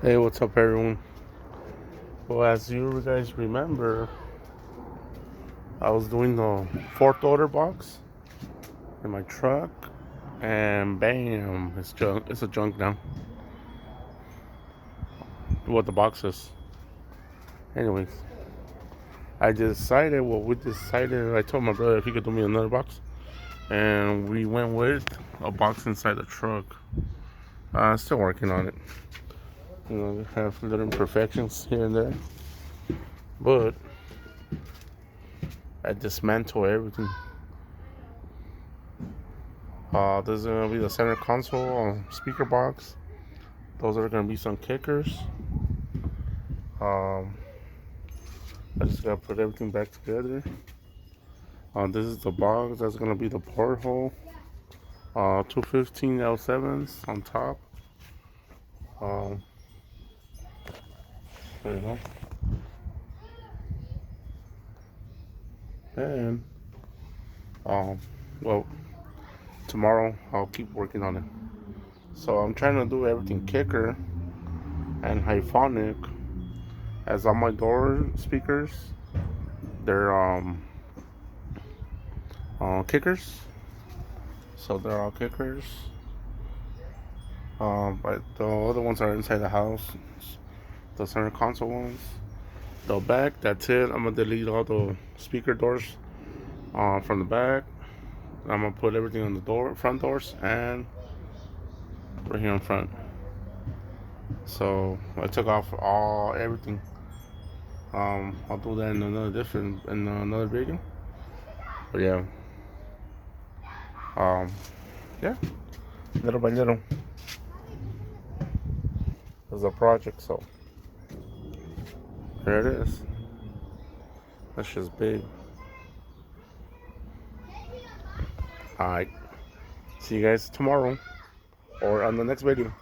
Hey, what's up, everyone? Well, as you guys remember, I was doing the fourth order box in my truck, and bam, it's junk. It's a junk now. What the box is. Anyways, I decided. Well, we decided. I told my brother if he could do me another box, and we went with a box inside the truck. Still working on it. Have little imperfections here and there, but I dismantle everything. This is gonna be the center console, speaker box. Those are gonna be some kickers. Um, I just gotta put everything back together. This is the box. That's gonna be the porthole. 215 L7s on top. Um, there you go. And um, well, tomorrow I'll keep working on it. So I'm trying to do everything kicker and hyphonic. As on my door speakers, they're kickers. So they're all kickers. But the other ones are inside the house. The center console ones. The back, that's it. I'm gonna delete all the speaker doors from the back. I'm gonna put everything on the front doors, and right here in front. So I took off everything. I'll do that in another video. But yeah, um, yeah, little by little, there's a project. So there it is. That's just big. All right. See you guys tomorrow or on the next video.